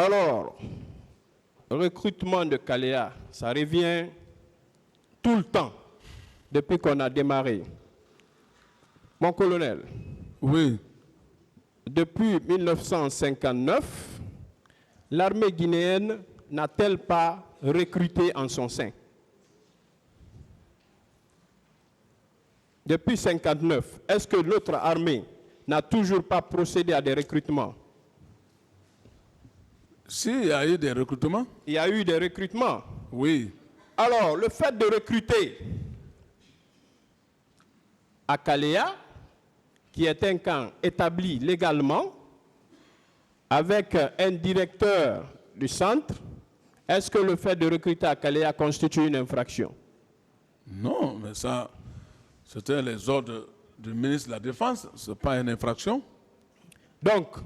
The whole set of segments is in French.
Alors, recrutement de Kalea, ça revient tout le temps depuis qu'on a démarré. Mon colonel, Oui. depuis 1959, l'armée guinéenne n'a-t-elle pas recruté en son sein? Depuis 1959, est-ce que notre armée n'a toujours pas procédé à des recrutements? Si, il y a eu des recrutements. Il y a eu des recrutements. Oui. Alors, le fait de recruter à Kalea, qui est un camp établi légalement, avec un directeur du centre, est-ce que le fait de recruter à Kalea constitue une infraction? Non, mais ça, c'était les ordres du ministre de la Défense. Ce n'est pas une infraction. Donc,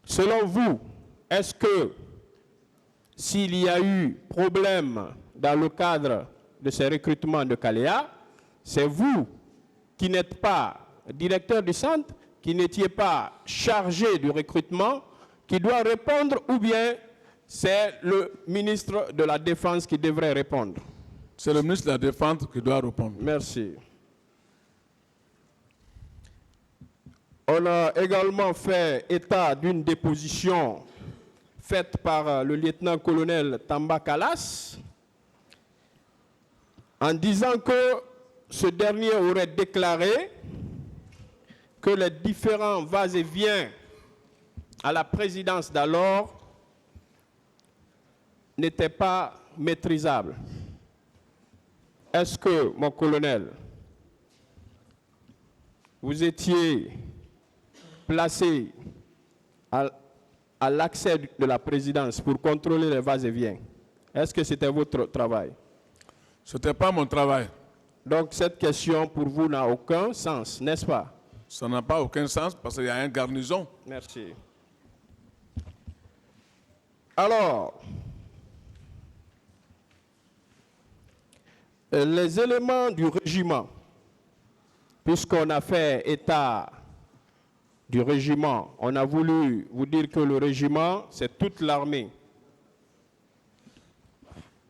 selon vous, est-ce que s'il y a eu problème dans le cadre de ces recrutements de Kalea, c'est vous qui n'êtes pas directeur du centre, qui n'étiez pas chargé du recrutement, qui doit répondre, ou bien c'est le ministre de la Défense qui devrait répondre? C'est le ministre de la Défense qui doit répondre. Merci. On a également fait état d'une déposition faite par le lieutenant-colonel Tamba Kalas en disant que ce dernier aurait déclaré que les différents va-et-vient à la présidence d'alors n'étaient pas maîtrisables. Est-ce que, mon colonel, vous étiez placé à l'accès de la présidence pour contrôler les va-et-vient? Est-ce que c'était votre travail? Ce n'était pas mon travail. Donc cette question pour vous n'a aucun sens, n'est-ce pas? Ça n'a pas aucun sens parce qu'il y a une garnison. Merci. Alors, les éléments du régiment, puisqu'on a fait état du régiment, on a voulu vous dire que le régiment, c'est toute l'armée.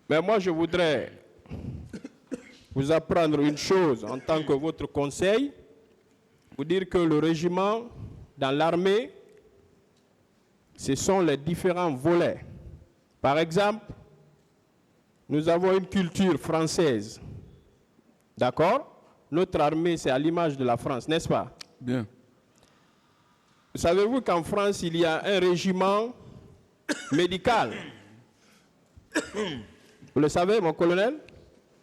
Mais moi, je voudrais vous apprendre une chose en tant que votre conseil, vous dire que le régiment, dans l'armée, ce sont les différents volets. Par exemple, nous avons une culture française. D'accord? Notre armée, c'est à l'image de la France, n'est-ce pas? Bien. Savez-vous qu'en France, il y a un régiment médical? Vous le savez, mon colonel?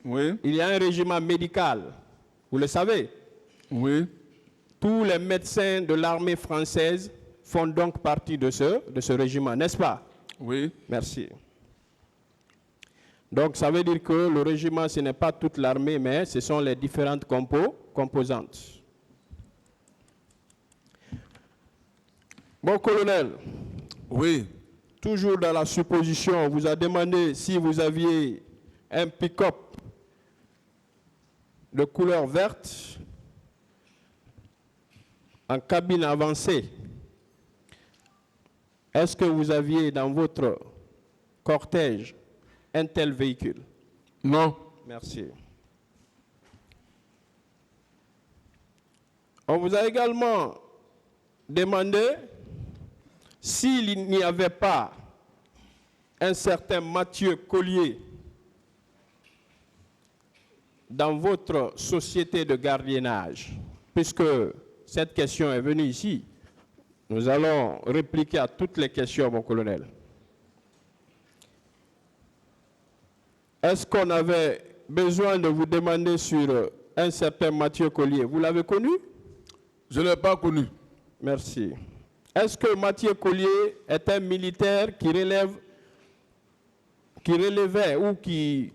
Oui. Il y a un régiment médical. Vous le savez? Oui. Tous les médecins de l'armée française font donc partie de ce régiment, n'est-ce pas? Oui. Merci. Donc, ça veut dire que le régiment, ce n'est pas toute l'armée, mais ce sont les différentes composantes. Mon colonel. Oui. Toujours dans la supposition, on vous a demandé si vous aviez un pick-up de couleur verte en cabine avancée. Est-ce que vous aviez dans votre cortège un tel véhicule? Non. Merci. On vous a également demandé s'il n'y avait pas un certain Mathieu Collier dans votre société de gardiennage, puisque cette question est venue ici, nous allons répliquer à toutes les questions, mon colonel. Est-ce qu'on avait besoin de vous demander sur un certain Mathieu Collier? Vous l'avez connu? Je ne l'ai pas connu. Merci. Est-ce que Mathieu Collier est un militaire qui relève, qui relevait ou qui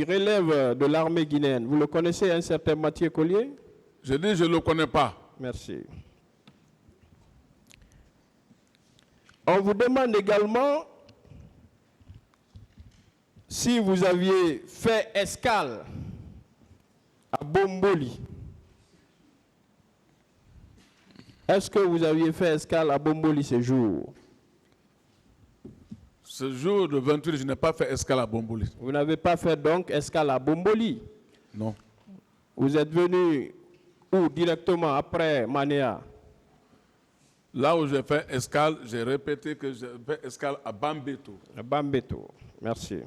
relève de l'armée guinéenne? Vous le connaissez, un certain Mathieu Collier? Je dis je ne le connais pas. Merci. On vous demande également si vous aviez fait escale à Bomboli. Est-ce que vous aviez fait escale à Bomboli ce jour? Ce jour de 28, je n'ai pas fait escale à Bomboli. Vous n'avez pas fait donc escale à Bomboli. Non. Vous êtes venu où directement après Manéa? Là où j'ai fait escale, j'ai répété que j'ai fait escale à Bambeto. À Bambeto. Merci.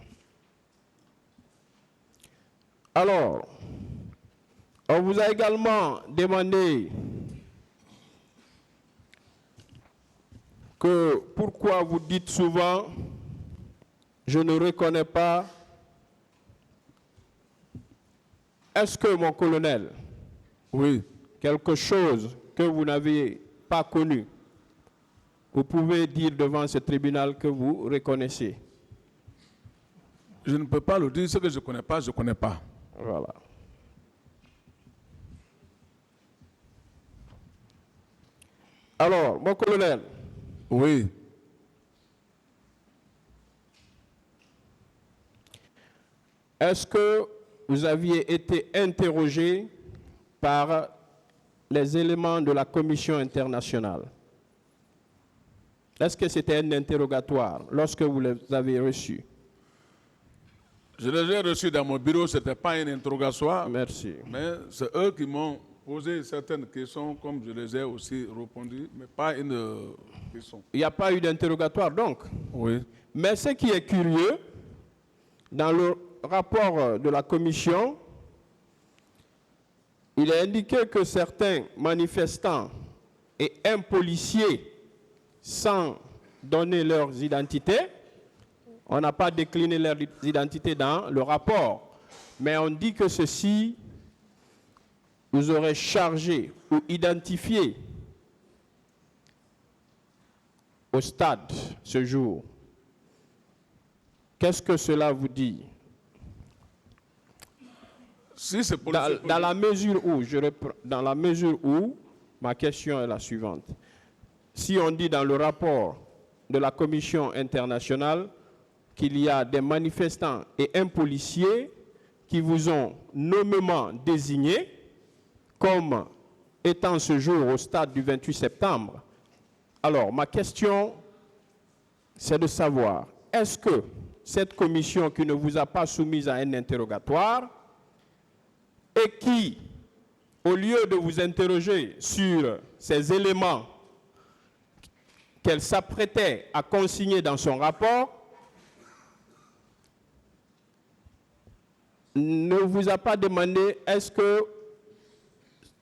Alors, on vous a également demandé que pourquoi vous dites souvent « je ne reconnais pas ». Est-ce que, mon colonel, Oui. quelque chose que vous n'avez pas connu, vous pouvez dire devant ce tribunal que vous reconnaissez? Je ne peux pas le dire. Ce que je ne connais pas, je ne connais pas. Voilà. Alors, mon colonel, Oui. est-ce que vous aviez été interrogé par les éléments de la commission internationale? Est-ce que c'était un interrogatoire lorsque vous les avez reçus? Je les ai reçus dans mon bureau, ce n'était pas un interrogatoire. Merci. Mais c'est eux qui m'ont posé certaines questions, comme je les ai aussi répondu, mais pas une question. Il n'y a pas eu d'interrogatoire donc? Oui. Mais ce qui est curieux, dans le rapport de la commission, il est indiqué que certains manifestants et un policier, sans donner leurs identités, on n'a pas décliné leurs identités dans le rapport, mais on dit que ceux-ci vous auraient chargé ou identifié au stade ce jour. Qu'est-ce que cela vous dit? Si c'est Dans la mesure où, ma question est la suivante. Si on dit dans le rapport de la Commission internationale qu'il y a des manifestants et un policier qui vous ont nommément désigné comme étant ce jour au stade du 28 septembre, alors ma question, c'est de savoir, est-ce que cette commission qui ne vous a pas soumise à un interrogatoire et qui, au lieu de vous interroger sur ces éléments qu'elle s'apprêtait à consigner dans son rapport, ne vous a pas demandé est-ce que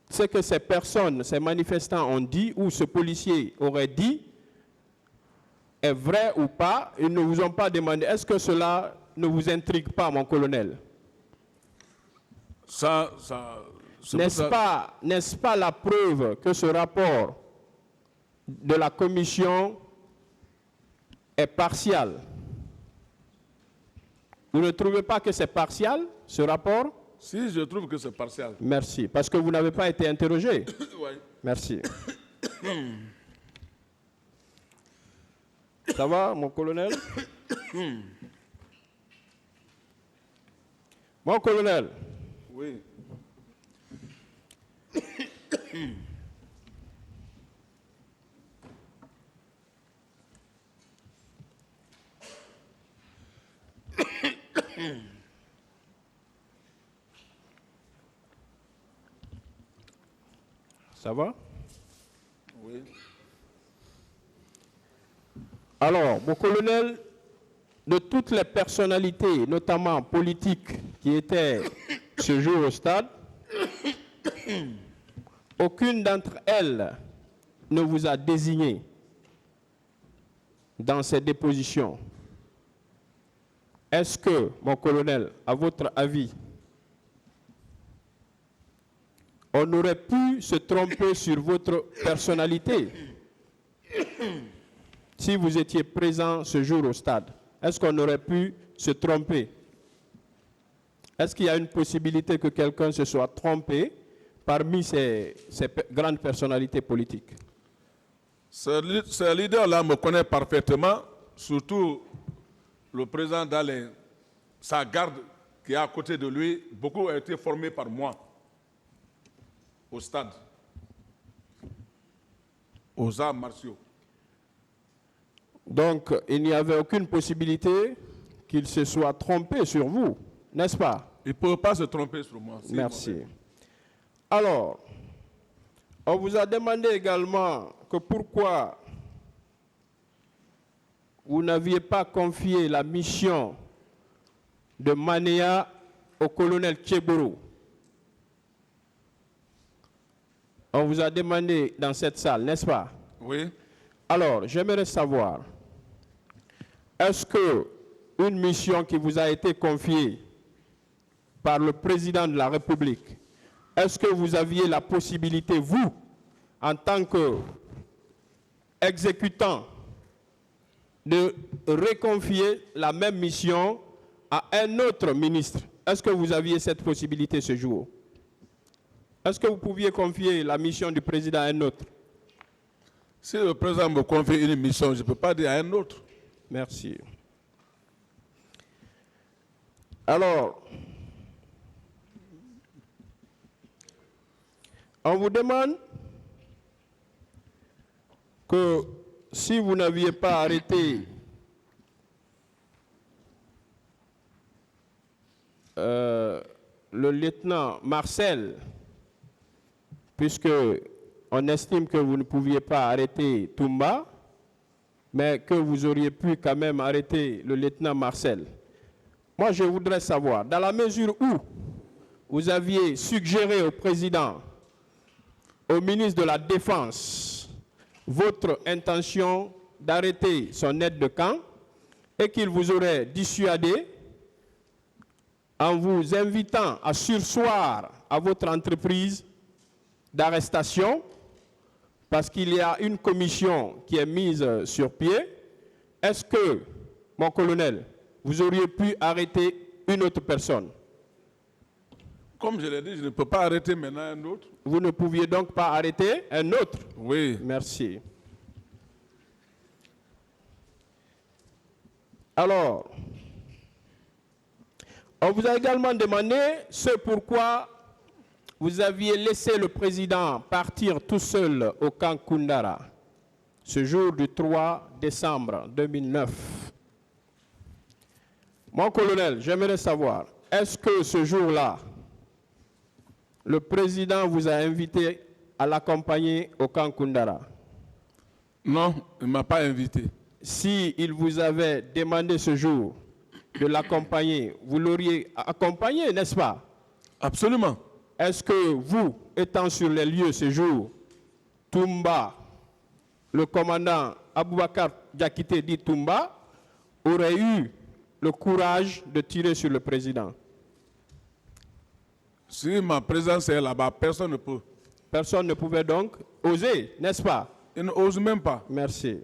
ce que ces personnes, ces manifestants ont dit ou ce policier aurait dit est vrai ou pas. Ils ne vous ont pas demandé est-ce que cela ne vous intrigue pas, mon colonel? N'est-ce pas la preuve que ce rapport de la commission est partial? Vous ne trouvez pas que c'est partial, ce rapport? Si, je trouve que c'est partial. Merci. Parce que vous n'avez pas été interrogé. Oui. Merci. Ça va, mon colonel? Mon colonel? Oui. Ça va? Oui. Alors, mon colonel, de toutes les personnalités, notamment politiques, qui étaient ce jour au stade, aucune d'entre elles ne vous a désigné dans ces dépositions. Est-ce que, mon colonel, à votre avis, on aurait pu se tromper sur votre personnalité si vous étiez présent ce jour au stade? Est-ce qu'on aurait pu se tromper? Est-ce qu'il y a une possibilité que quelqu'un se soit trompé parmi ces grandes personnalités politiques? Ce leader-là me connaît parfaitement, surtout le président d'Alain, sa garde qui est à côté de lui, beaucoup a été formé par moi au stade, aux arts martiaux. Donc, il n'y avait aucune possibilité qu'il se soit trompé sur vous, n'est-ce pas? Il ne peut pas se tromper sur moi. Si, Merci. moi-même. Alors, on vous a demandé également que pourquoi vous n'aviez pas confié la mission de Manéa au colonel Tchéboro. On vous a demandé dans cette salle, n'est-ce pas? Oui. Alors, j'aimerais savoir, est-ce que une mission qui vous a été confiée par le président de la République, est-ce que vous aviez la possibilité, vous, en tant qu'exécutant, de reconfier la même mission à un autre ministre? Est-ce que vous aviez cette possibilité ce jour? Est-ce que vous pouviez confier la mission du président à un autre? Si le président me confie une mission, je ne peux pas dire à un autre. Merci. Alors, on vous demande que si vous n'aviez pas arrêté le lieutenant Marcel, puisque on estime que vous ne pouviez pas arrêter Toumba, mais que vous auriez pu quand même arrêter le lieutenant Marcel. Moi, je voudrais savoir, dans la mesure où vous aviez suggéré au président, au ministre de la Défense, votre intention d'arrêter son aide de camp et qu'il vous aurait dissuadé en vous invitant à surseoir à votre entreprise d'arrestation, parce qu'il y a une commission qui est mise sur pied, est-ce que, mon colonel, vous auriez pu arrêter une autre personne? Comme je l'ai dit, je ne peux pas arrêter maintenant un autre. Vous ne pouviez donc pas arrêter un autre? Oui. Merci. Alors, on vous a également demandé ce pourquoi vous aviez laissé le président partir tout seul au camp Koundara, ce jour du 3 décembre 2009. Mon colonel, j'aimerais savoir, est-ce que ce jour-là, le président vous a invité à l'accompagner au camp Koundara? Non, il ne m'a pas invité. Si il vous avait demandé ce jour de l'accompagner, vous l'auriez accompagné, n'est-ce pas? Absolument. Est-ce que vous, étant sur les lieux ce jour, Toumba, le commandant Aboubakar Diakité dit Toumba, aurait eu le courage de tirer sur le président? Si ma présence est là-bas, personne ne peut. Personne ne pouvait donc oser, n'est-ce pas? Il n'ose même pas. Merci.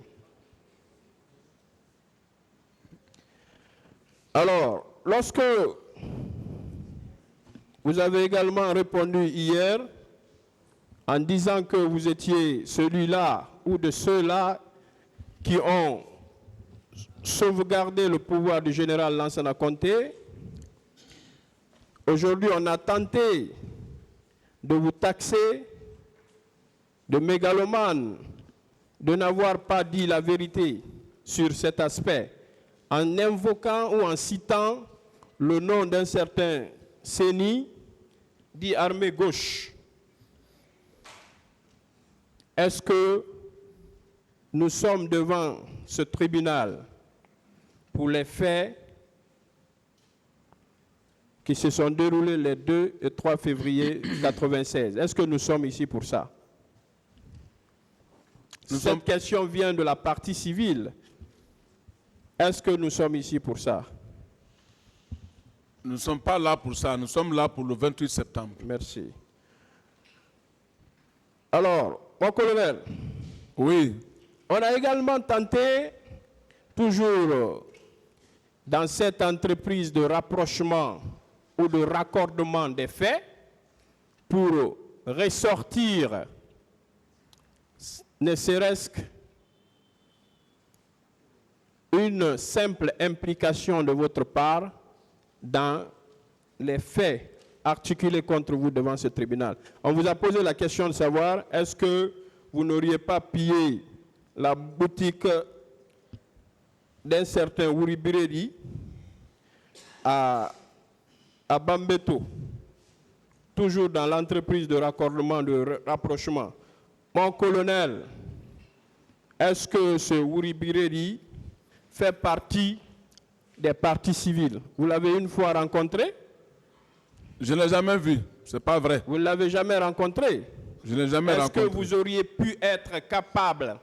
Alors, lorsque vous avez également répondu hier en disant que vous étiez celui-là ou de ceux-là qui ont sauvegardé le pouvoir du général Lansana Conté, aujourd'hui on a tenté de vous taxer de mégalomane, de n'avoir pas dit la vérité sur cet aspect, en invoquant ou en citant le nom d'un certain Séni, dit armée gauche. Est-ce que nous sommes devant ce tribunal pour les faits qui se sont déroulés les 2 et 3 février 1996? Est-ce que nous sommes ici pour ça? Cette question vient de la partie civile. Est-ce que nous sommes ici pour ça? Nous ne sommes pas là pour ça. Nous sommes là pour le 28 septembre. Merci. Alors, mon colonel, oui, on a également tenté, toujours dans cette entreprise de rapprochement ou de raccordement des faits, pour ressortir ne serait-ce qu'une simple implication de votre part dans les faits articulés contre vous devant ce tribunal. On vous a posé la question de savoir, est-ce que vous n'auriez pas pillé la boutique d'un certain Wuri Biredi à Bambeto, toujours dans l'entreprise de raccordement, de rapprochement. Mon colonel, est-ce que ce Wuri Biredi fait partie des partis civils? Vous l'avez une fois rencontré? Je ne l'ai jamais vu, ce n'est pas vrai. Vous ne l'avez jamais rencontré? Je ne l'ai jamais rencontré. Est-ce que vous auriez pu être capable,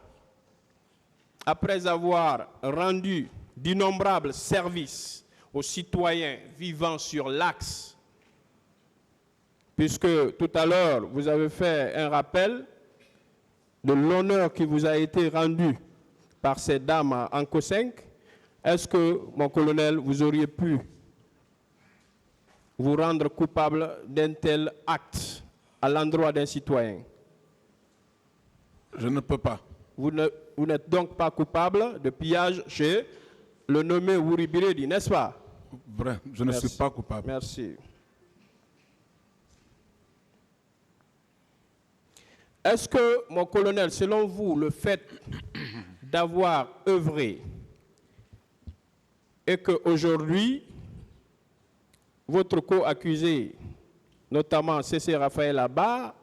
après avoir rendu d'innombrables services aux citoyens vivant sur l'axe, puisque tout à l'heure vous avez fait un rappel de l'honneur qui vous a été rendu par ces dames à Anko 5, est-ce que, mon colonel, vous auriez pu vous rendre coupable d'un tel acte à l'endroit d'un citoyen? Je ne peux pas. Vous n'êtes donc pas coupable de pillage chez le nommé Wuri Biredi, n'est-ce pas? Vrai, je ne suis pas coupable. Merci. Est-ce que, mon colonel, selon vous, le fait d'avoir œuvré et qu'aujourd'hui, votre co-accusé, notamment C.C. Raphaël Abba,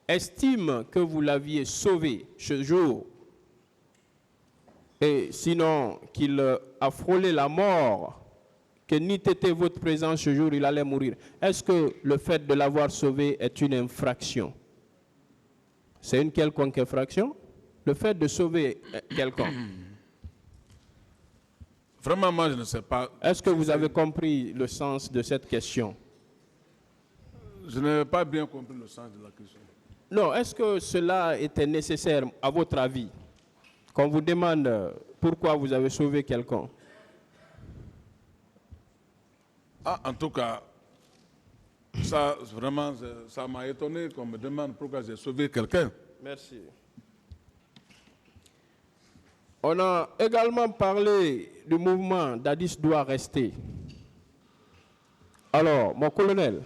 estime que vous l'aviez sauvé ce jour, et sinon qu'il a frôlé la mort, que n'eût été votre présence ce jour, il allait mourir. Est-ce que le fait de l'avoir sauvé est une infraction? C'est une quelconque infraction? Le fait de sauver quelqu'un? Vraiment, moi, je ne sais pas. Est-ce que vous avez compris le sens de cette question? Je n'ai pas bien compris le sens de la question. Non, est-ce que cela était nécessaire, à votre avis, qu'on vous demande pourquoi vous avez sauvé quelqu'un? Ah, en tout cas, ça, vraiment, ça m'a étonné qu'on me demande pourquoi j'ai sauvé quelqu'un. Merci. On a également parlé du mouvement d'Addis doit rester. Alors, mon colonel,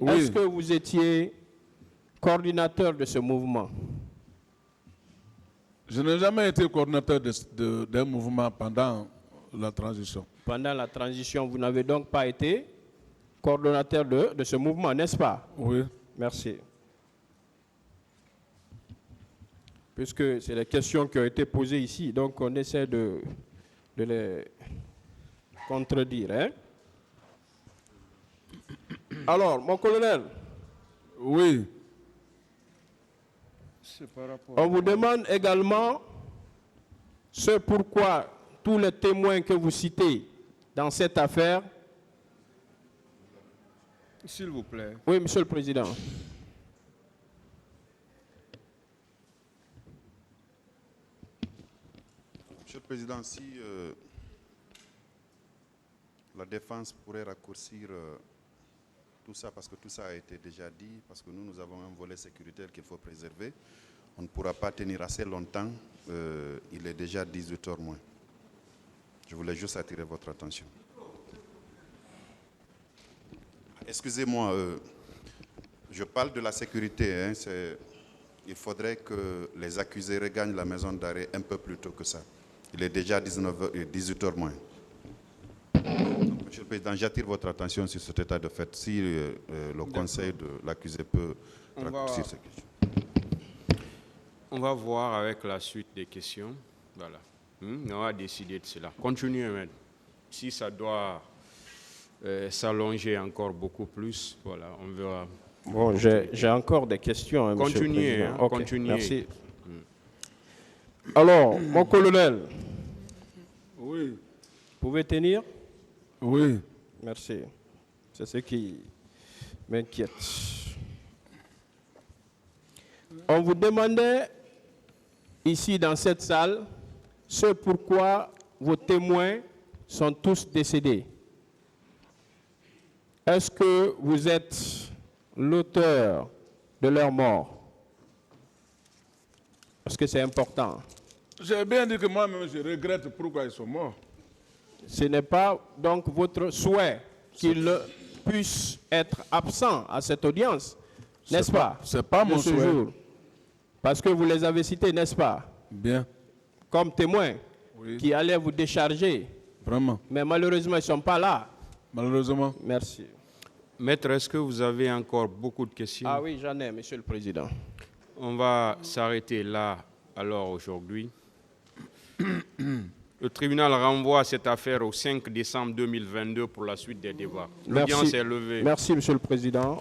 oui. Est-ce que vous étiez coordinateur de ce mouvement? Je n'ai jamais été coordinateur d'un mouvement pendant la transition. Pendant la transition, vous n'avez donc pas été coordonnateur de ce mouvement, n'est-ce pas? Oui. Merci. Puisque c'est les questions qui ont été posées ici, donc on essaie de les contredire. Hein? Alors, mon colonel. Oui. On vous demande également ce pourquoi tous les témoins que vous citez dans cette affaire. S'il vous plaît. Oui, Monsieur le Président. Monsieur le Président, si la défense pourrait raccourcir tout ça, parce que tout ça a été déjà dit, parce que nous avons un volet sécuritaire qu'il faut préserver, on ne pourra pas tenir assez longtemps, il est déjà 18h moins. Je voulais juste attirer votre attention. Excusez-moi, je parle de la sécurité. Hein, il faudrait que les accusés regagnent la maison d'arrêt un peu plus tôt que ça. Il est déjà 18h moins. Monsieur le Président, j'attire votre attention sur cet état de fait. Si le conseil de l'accusé peut raccourcir ces questions. On va voir avec la suite des questions. Voilà. On va décider de cela. Continuez, même. Si ça doit s'allonger encore beaucoup plus, voilà, on verra. Bon, j'ai encore des questions. Hein, continuez, hein, okay, continuez. Merci. Alors, mon colonel. Oui. Vous pouvez tenir? Oui. Merci. C'est ce qui m'inquiète. On vous demandait, ici dans cette salle, ce pourquoi vos témoins sont tous décédés. Est-ce que vous êtes l'auteur de leur mort? Parce que c'est important. J'ai bien dit que moi-même, je regrette pourquoi ils sont morts. Ce n'est pas donc votre souhait qu'ils puissent être absents à cette audience, n'est-ce pas? C'est pas mon souhait. Parce que vous les avez cités, n'est-ce pas? Bien. Comme témoins. Oui. qui allaient vous décharger. Vraiment. Mais malheureusement, ils ne sont pas là. Malheureusement. Merci. Maître, est-ce que vous avez encore beaucoup de questions? Ah oui, j'en ai, Monsieur le Président. On va s'arrêter là, alors, aujourd'hui. Le tribunal renvoie cette affaire au 5 décembre 2022 pour la suite des débats. L'audience est levée. Merci, Monsieur le Président.